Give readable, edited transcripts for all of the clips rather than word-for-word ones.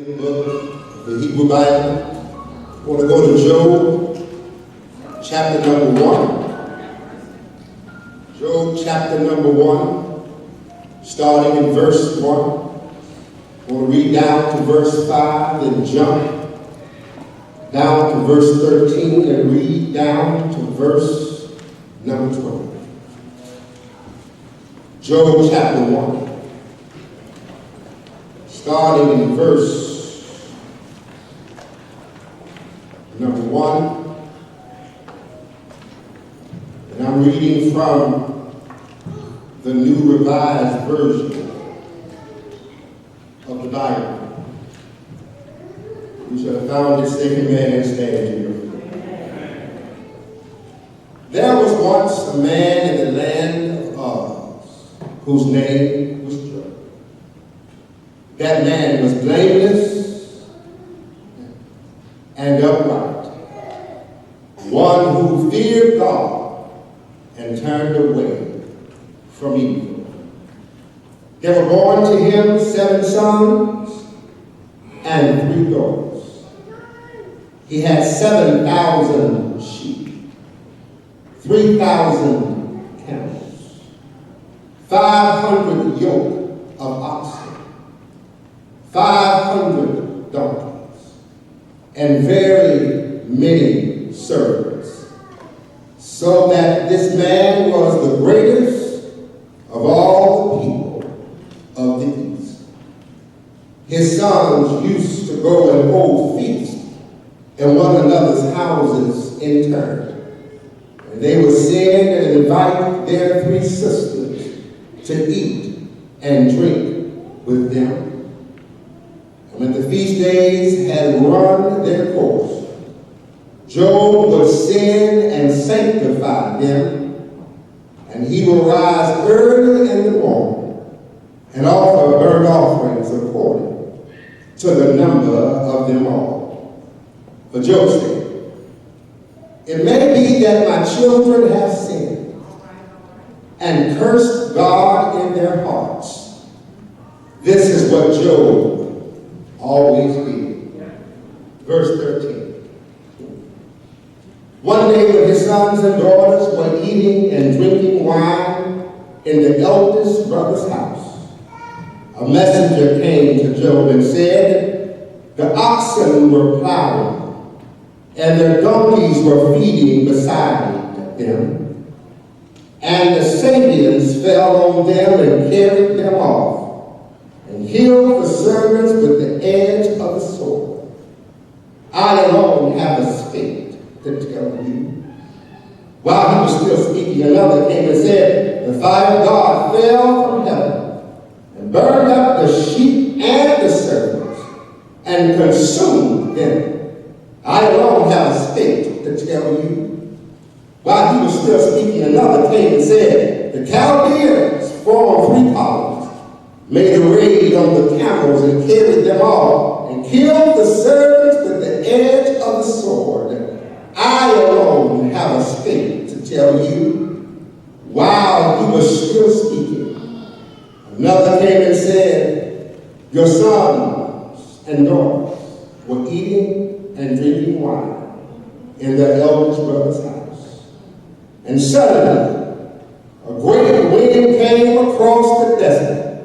In the book of the Hebrew Bible, I want to go to Job, chapter number 1. Job, chapter number 1, starting in verse 1. I want to read down to verse 5, then jump down to verse 13, and read down to verse number 12. Job, chapter 1. Starting in verse number 1, and I'm reading from the New Revised Version of the Bible. You shall have found this safe man and stand here. There was once a man in the land of Oz, whose name was Job. That man was blameless and upright, one who feared God and turned away from evil. There were born to him 7 sons and 3 daughters. He had 7,000 sheep, 3,000 camels, 500 yoke of oxen, 500 donkeys, and very many servants, so that this man was the greatest of all the people of the East. His sons used to go and hold feasts in one another's houses in turn, and they would send and invite their 3 sisters to eat and drink with them. When the feast days had run their course, Job would send and sanctify them, and he will rise early in the morning and offer burnt offerings according to the number of them all. For Job said, "It may be that my children have sinned and cursed God in their hearts." This is what Job always be. Verse 13. One day when his sons and daughters were eating and drinking wine in the eldest brother's house, a messenger came to Job and said, "The oxen were plowing, and their donkeys were feeding beside them, and the Sabians fell on them and carried them off, and killed the servants with the edge of the sword. I alone have escaped to tell you." While he was still speaking, another came and said, "The fire of God fell from heaven and burned up the sheep and the servants and consumed them. I alone have escaped to tell you." While he was still speaking, another came and said, "The Chaldeans formed 3 columns, made a raid on the camels and carried them off, and killed the servants with the edge of the sword. I alone have escaped to tell you." While he was still speaking, another came and said, "Your sons and daughters were eating and drinking wine in their eldest brother's house. And suddenly a great wind came across the desert,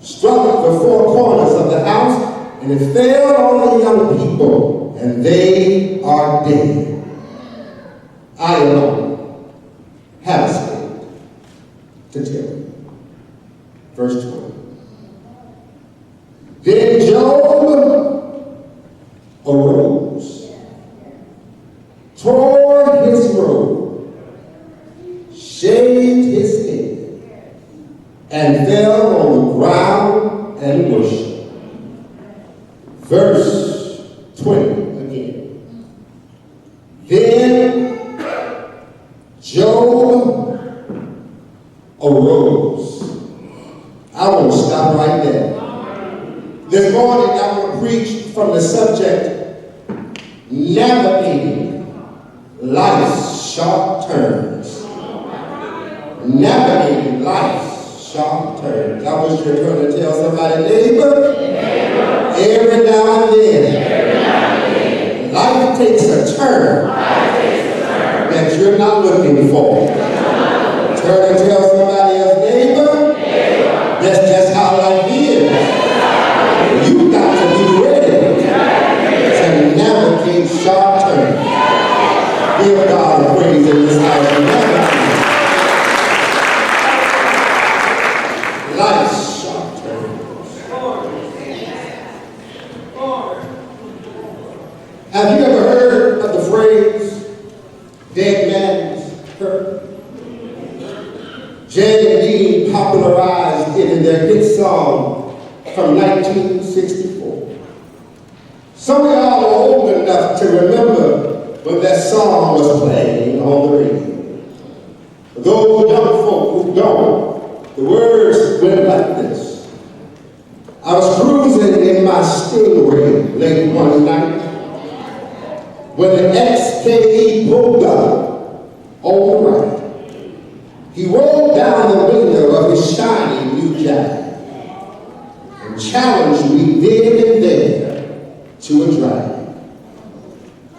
struck the 4 corners of the house, and it fell on the young people, and they are dead. I alone have escaped to tell you." Verse 20. Then Job arose, tore his robe, shaved his head, and fell on the ground and worshiped. Verse 20 again. Then Job arose. I want to stop right there. This morning I want to preach from the subject, navigating life's sharp turns. Navigating life's sharp turns. I wish you'd turn and tell somebody, neighbor, every now and then, life takes a turn that you're not looking for. Turn and tell somebody else, neighbor, that's just how life is. You've got to be ready to navigate sharp turns. Give God a praise in this house. Life's sharp turns. Have you ever heard of the phrase, dead man's curve? Jay and Dean popularized it in their hit song from 1964. Some of y'all are old enough to remember when that song was playing on the radio. For those young folk who don't, the words went like this. I was cruising in my Stingray late one night when the XKE pulled up on the right. He rolled down the window of his shiny new jacket and challenged me then and there to a drive.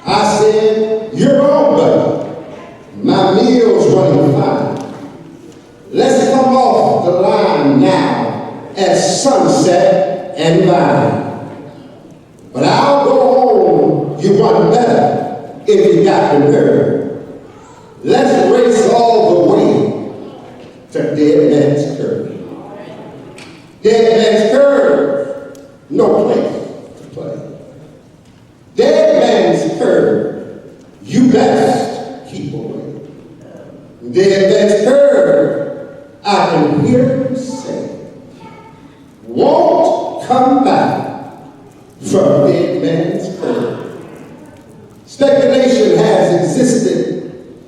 I said, you're wrong, buddy. My meal's running fine. Let's come off the line now at Sunset and Vine. But I'll go home, you want better if you got the nerve. Let's race all the way to Dead Man's Curve. Dead Man's Curve, no place to play. Dead Man's Curve, you best keep away. Dead Man's Curve, I can hear him say, won't come back from Dead Man's Curve. Speculation has existed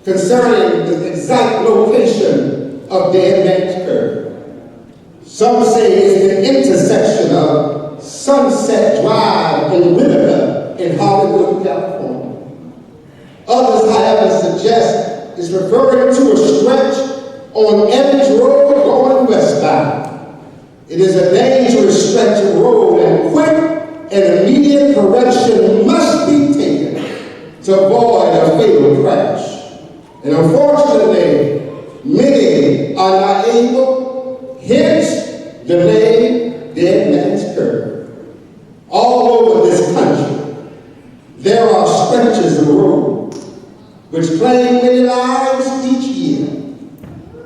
concerning the exact location of Dead Man's Curve. Some say it's the intersection of Sunset Drive in Whitaker in Hollywood, California. Others, however, suggest it's referring to a stretch on Evans Road going westbound. It is a dangerous stretch of road, and quick and immediate correction must be taken to avoid a fatal crash. And unfortunately, many are not able, hence the name Dead Man's Curve. All over this country, there are stretches of road which claim many lives each year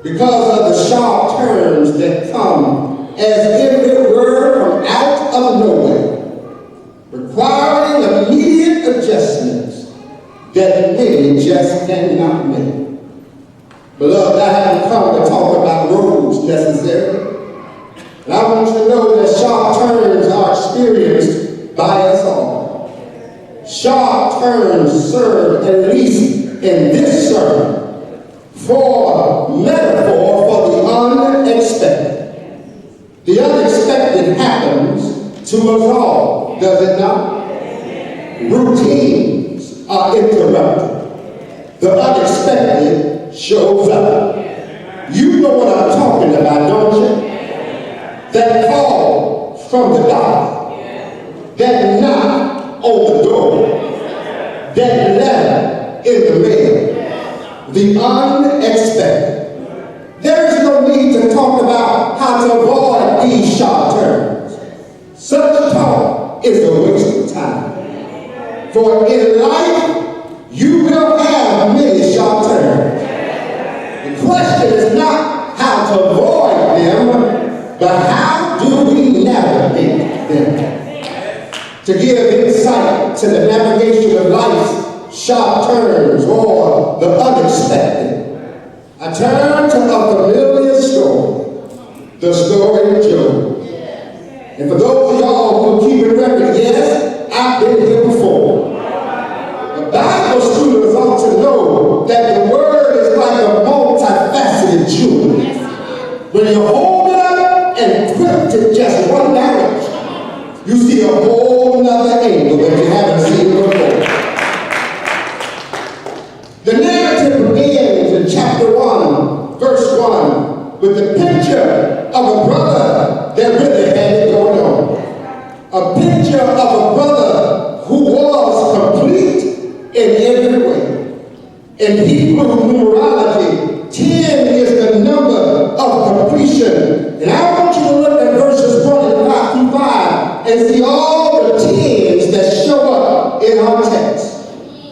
because of the sharp turns that come as if it were from out of nowhere, requiring immediate adjustments that many just cannot make. Beloved, I haven't come to talk about roads necessarily, and I want you to know that sharp turns are experienced by us all. Sharp turns serve, at least in this sermon, for metaphor for the unexpected. The unexpected happens to us all, does it not? Routines are interrupted. The unexpected shows up. You know what I'm talking about, don't you? That call from the doctor, that knock on the door, that letter in the mail, the unexpected. There is no need to talk about how to avoid these sharp turns. Such talk is a waste of time. For in life, you will have many sharp turns. The question is not how to avoid them, but how do we navigate them? To give insight to the navigation of life's sharp turns or the unexpected, I turn to a familiar story, the story of Job. And for those of y'all who keep it record, yes, I've been here before. The Bible students ought to know that the word is like a multifaceted jewel. When you hold it up and twist it just one direction, you see a whole nother angle that you haven't seen before. The narrative begins in chapter 1, verse 1, with the picture of picture of a brother who was complete in every way. In Hebrew numerology, 10 is the number of completion. And I want you to look at verses 1 and 5 through 5 and see all the 10s that show up in our text.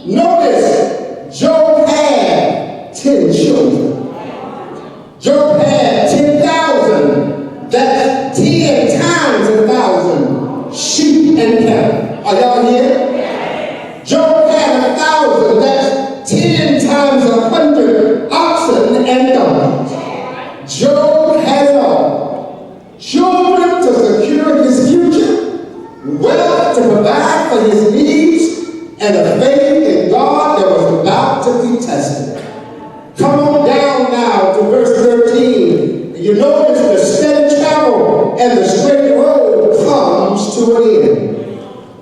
Notice, Job had 10 children. Job had 10,000. That's 10 times 1,000 sheep and cattle. Are y'all here? Job had 1,000. That's 10 times 100 oxen and donkeys. Job had it all. Children to secure his future, wealth to provide for his needs, and a faith in God that was about to be tested. Come on down now to verse 13. You notice the steady travel and the straight road comes to an end.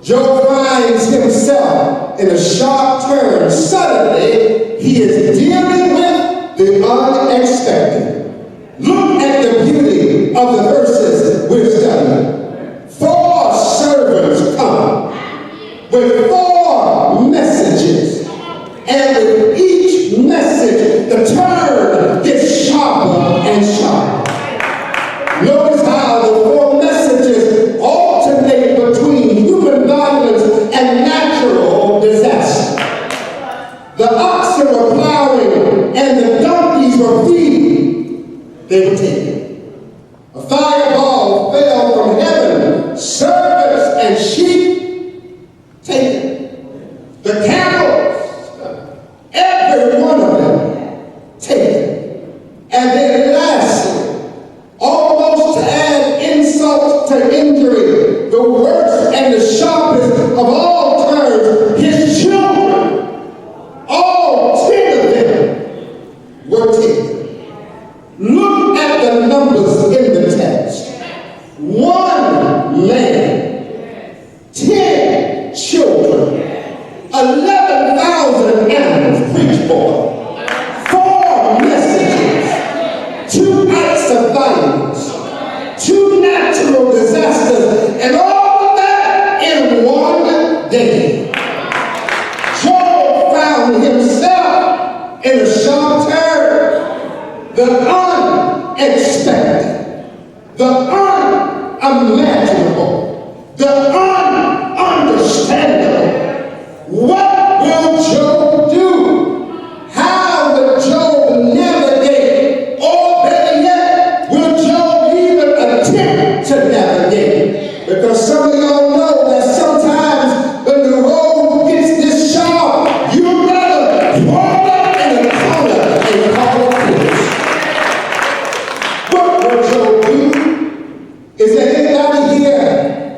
Job finds himself in a sharp turn. Suddenly, he is dealing with the unexpected. Look at the beauty of the verses we're studying. 4 servants come with 4 messages, and with each message, the turn gets sharper and sharper. Notice how the 4 messages alternate between human violence and natural disaster. The oxen were plowing and the donkeys were feeding. They were taken. A fireball fell from heaven. Servants and sheep taken. The camels, every one of them, taken. And then lastly, almost to add insult to injury, the worst and the sharpest of all turns, his children, all 10 of them, were taken. Look at the numbers in the text. 1 man, 10 children, 11,000 animals, preach boy, 4 messages, 2 acts of violence, 2 natural disasters, and all of that in 1 day. Job found himself in a sharp turn, the unexpected, the unimaginable, the ununderstandable. What will Job do? How will Job navigate? Or better yet, will Job even attempt to navigate? Because some of y'all know that sometimes when the road gets this sharp, you rather crawl up in a corner and call it quits. What will Job do? Is there anybody here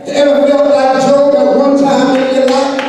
that ever felt like Job at one time in your life?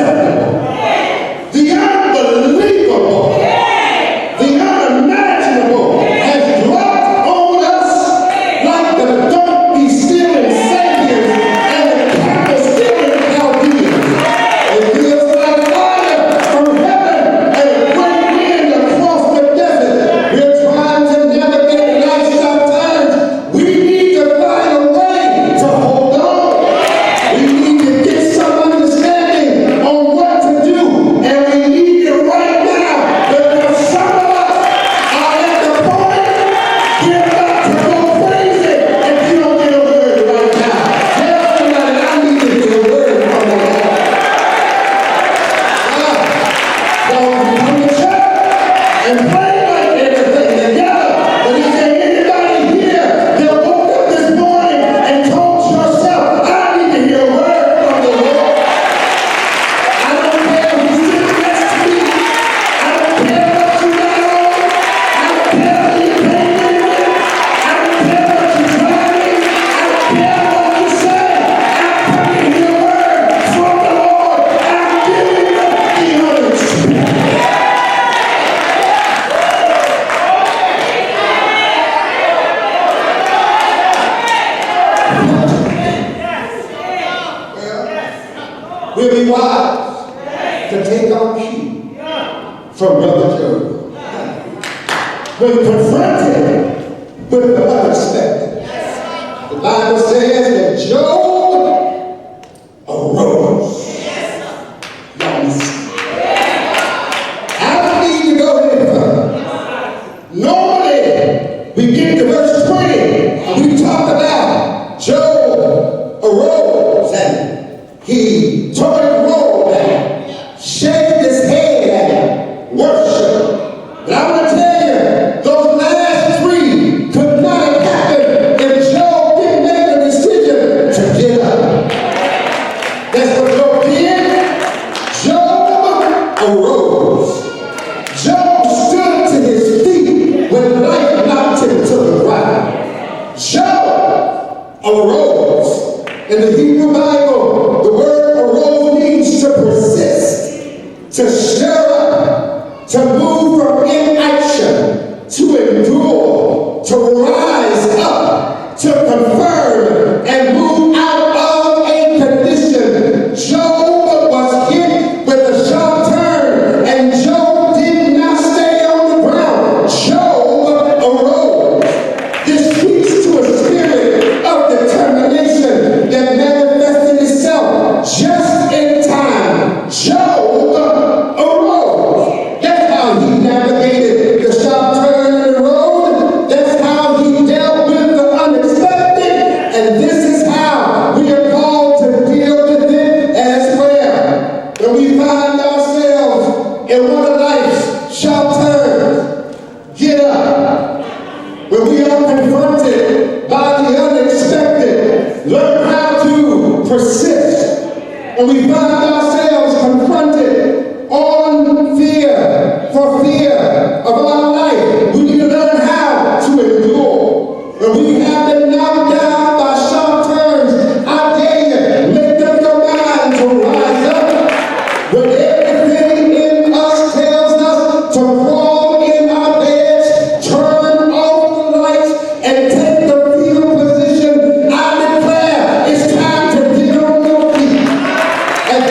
unacceptable, the unbelievable, the unimaginable has dropped on us like the donkey stealing Sabians and the camel stealing Chaldeans. It feels like fire from heaven and a great wind across the desert. We're trying to navigate life's tough times. We need to find a way to hold on. We need to get some understanding on what to do, and we need it right now because some of us are at the point we're about to go crazy if you don't get a word right now. Tell somebody I need to get a word from the Lord. So we come to church and pray like everything together, but is there anybody here that woke up this morning and told yourself, I need to hear a word from the Lord? I don't care who's sitting next to me. I don't care what you got on. I don't care who you came in with. I don't care what you're driving. I don't care what you say. I'm coming to hear a word from the Lord. I'm giving you the unexpected. We'll be wise to take our cue from Brother Job. When confronted with the unexpected, the Bible says that Job arose. Y'all listen. I don't need to go any further. Normally, we get to verse 20, and we talk about Job arose and he tore his robe and shaved his head and worshiped. But I want to tell you, those last three could not have happened if Job didn't make a decision to get up. That's what Job did. Job arose. Job stood to his feet when life knocked him to the ground. Job arose. In the Hebrew Bible, the word arose means to persist, to stir up, to move from inaction, to endure, to rise up, to confirm, and move out of a condition. Job was hit with a sharp turn, and Job did not stay on the ground. Job arose. This speaks to a spirit of determination that manifested itself just in time. Job arose. That's how he navigated the sharp turn in the road. That's how he dealt with the unexpected. And this is how we are called to deal with it as well. When we find ourselves in one of life's sharp turns, get up. When we are confronted by the unexpected, learn how to persist. When we find ourselves confronted on fear, for fear of our life, we need to learn how to endure. When we have been knocked down by sharp turns, I dare you, make up your mind to rise up. When everything in us tells us to crawl in our beds, turn off the lights, and take the fetal position, I declare it's time to get on your feet. And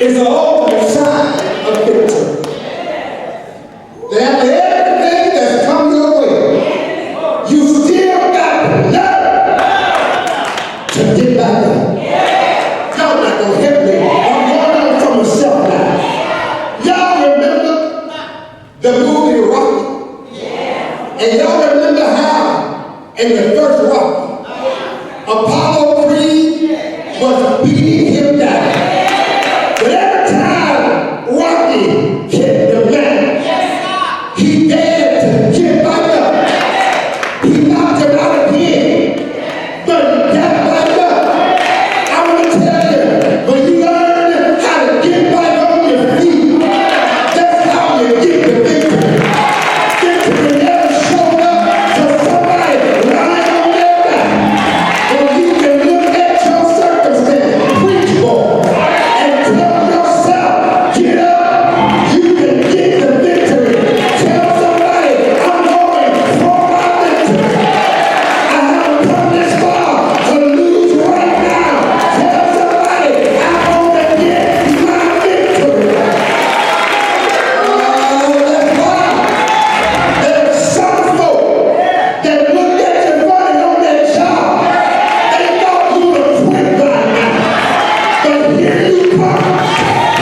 is the ultimate sign of victory. That after everything that's come your way, you still got the nerve to get back up. Y'all not gonna help me. I'm going on from myself now. Y'all remember the movie Rocky? And y'all remember how in the first Rocky, Apollo Creed was beating him down. But every time Rocky hit the mat, he dared to get back up. He knocked him out again, but he got back up. I want to tell you, when you learn how to get back on your feet, that's how you get the victory. Victory never showed up to somebody lying on their back. When you can look at your circumstance, preach for, and tell yourself, get up, you can get the victory. Tell somebody, I'm going for my victory. I haven't come this far to lose right now. Tell somebody, I'm going to get my victory. That's why there's some folk that looked at you funny on that job. They thought you were quit by now. But here you come.